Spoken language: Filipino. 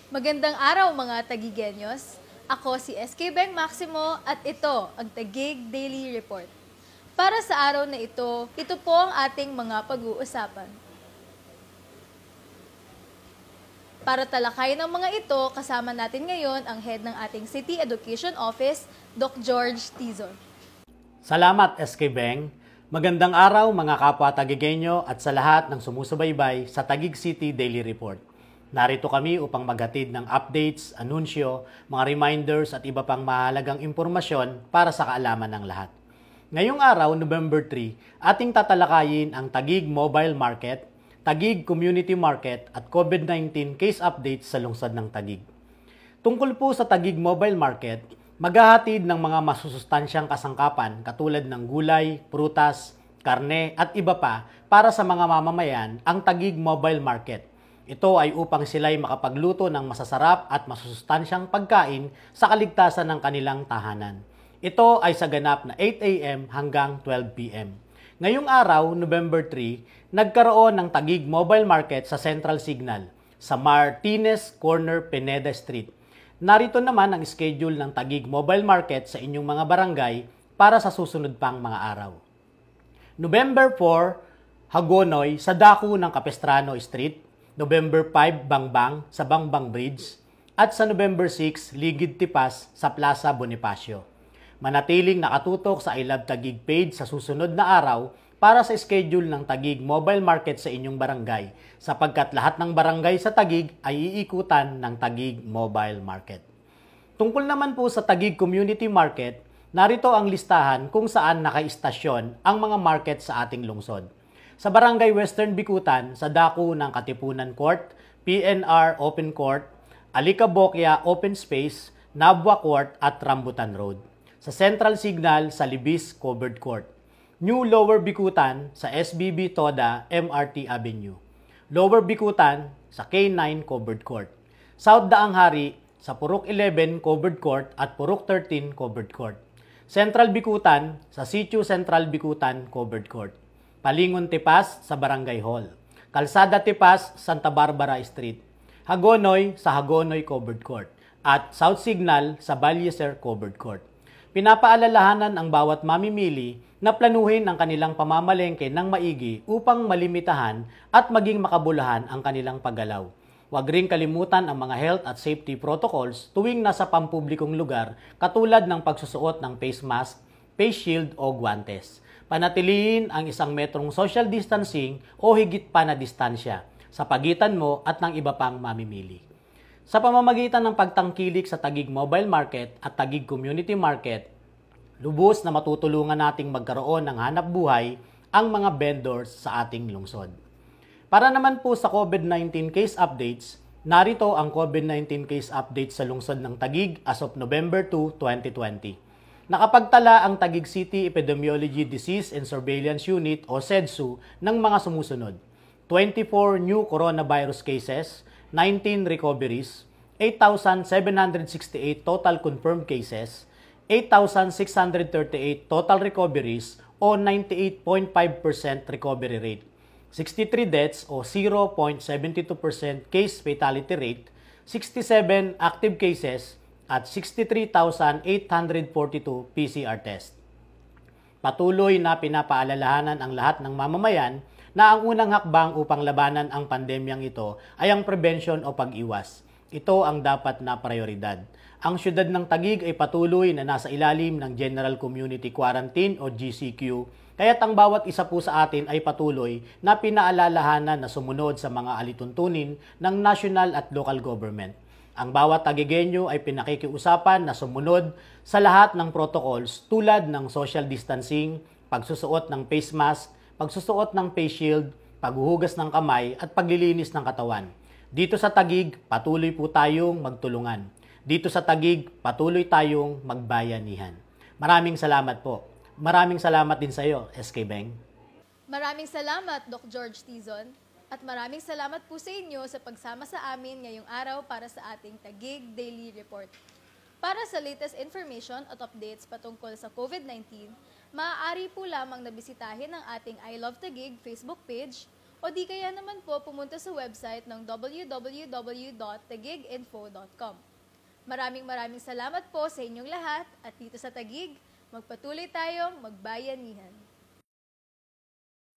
Magandang araw mga Tagigenyos. Ako si SK Beng Maximo at ito ang Taguig Daily Report. Para sa araw na ito po ang ating mga pag-uusapan. Para talakayin ang mga ito, kasama natin ngayon ang head ng ating City Education Office, Doc George Tizon. Salamat SK Beng. Magandang araw mga kapwa Tagigenyo at sa lahat ng sumusubaybay sa Taguig City Daily Report. Narito kami upang maghatid ng updates, anunsyo, mga reminders at iba pang mahalagang impormasyon para sa kaalaman ng lahat. Ngayong araw, November 3, ating tatalakayin ang Taguig Mobile Market, Taguig Community Market at COVID-19 case updates sa lungsod ng Taguig. Tungkol po sa Taguig Mobile Market, maghahatid ng mga masusustansyang kasangkapan katulad ng gulay, prutas, karne at iba pa para sa mga mamamayan ang Taguig Mobile Market. Ito ay upang sila'y makapagluto ng masasarap at masusustansyang pagkain sa kaligtasan ng kanilang tahanan. Ito ay sa ganap na 8 a.m. hanggang 12 p.m. Ngayong araw, November 3, nagkaroon ng Taguig Mobile Market sa Central Signal sa Martinez Corner, Pineda Street. Narito naman ang schedule ng Taguig Mobile Market sa inyong mga barangay para sa susunod pang mga araw. November 4, Hagonoy sa dako ng Capistrano Street. November 5, Bangbang sa Bangbang Bridge. At sa November 6, Ligid Tipas sa Plaza Bonifacio. Manatiling nakatutok sa I Love Taguig page sa susunod na araw para sa schedule ng Taguig Mobile Market sa inyong barangay sapagkat lahat ng barangay sa Taguig ay iikutan ng Taguig Mobile Market. Tungkol naman po sa Taguig Community Market, narito ang listahan kung saan nakaistasyon ang mga market sa ating lungsod. Sa Barangay Western Bikutan, sa dako ng Katipunan Court, PNR Open Court, Alicabocchia Open Space, Nabwa Court at Rambutan Road. Sa Central Signal, sa Libis Covered Court. New Lower Bikutan sa SBB Toda MRT Avenue. Lower Bikutan sa K9 Covered Court. South Daang Hari sa Purok 11 Covered Court at Purok 13 Covered Court. Central Bikutan sa Sitio Central Bikutan Covered Court. Palingon Tipas sa Barangay Hall. Kalsada Tipas, Santa Barbara Street. Hagonoy sa Hagonoy Covered Court. At South Signal sa Balyeser Covered Court. Pinapaalalahanan ang bawat mamimili na planuhin ang kanilang pamamalengke ng maigi upang malimitahan at maging makabuluhan ang kanilang paggalaw. Huwag ring kalimutan ang mga health at safety protocols tuwing nasa pampublikong lugar katulad ng pagsusuot ng face mask, face shield o guantes. Panatilihin ang 1 metrong social distancing o higit pa na distansya sa pagitan mo at ng iba pang mamimili. Sa pamamagitan ng pagtangkilik sa Taguig Mobile Market at Taguig Community Market, lubos na matutulungan nating magkaroon ng hanap buhay ang mga vendors sa ating lungsod. Para naman po sa COVID-19 case updates, narito ang COVID-19 case updates sa lungsod ng Taguig as of November 2, 2020. Nakapagtala ang Taguig City Epidemiology Disease and Surveillance Unit o SEDSU ng mga sumusunod. 24 new coronavirus cases, 19 recoveries, 8,768 total confirmed cases, 8,638 total recoveries o 98.5% recovery rate, 63 deaths o 0.72% case fatality rate, 67 active cases at 63,842 PCR tests. Patuloy na pinapaalalahanan ang lahat ng mamamayan na ang unang hakbang upang labanan ang pandemyang ito ay ang prevention o pag-iwas. Ito ang dapat na prioridad. Ang syudad ng Taguig ay patuloy na nasa ilalim ng General Community Quarantine o GCQ, kaya't ang bawat isa po sa atin ay patuloy na pinaalalahanan na sumunod sa mga alituntunin ng national at local government. Ang bawat Taguigenyo ay pinakikiusapan na sumunod sa lahat ng protocols tulad ng social distancing, pagsusuot ng face mask, pagsusuot ng face shield, paghuhugas ng kamay at paglilinis ng katawan. Dito sa Taguig, patuloy po tayong magtulungan. Dito sa Taguig, patuloy tayong magbayanihan. Maraming salamat po. Maraming salamat din sa iyo, SK Beng. Maraming salamat, Doc George Tizon. At maraming salamat po sa inyo sa pagsama sa amin ngayong araw para sa ating Taguig Daily Report. Para sa latest information at updates patungkol sa COVID-19, maaari po lamang na bisitahin ang ating I Love Taguig Facebook page o di kaya naman po pumunta sa website ng www.tagiginfo.com. Maraming salamat po sa inyong lahat at dito sa Taguig, magpatuloy tayong magbayanihan.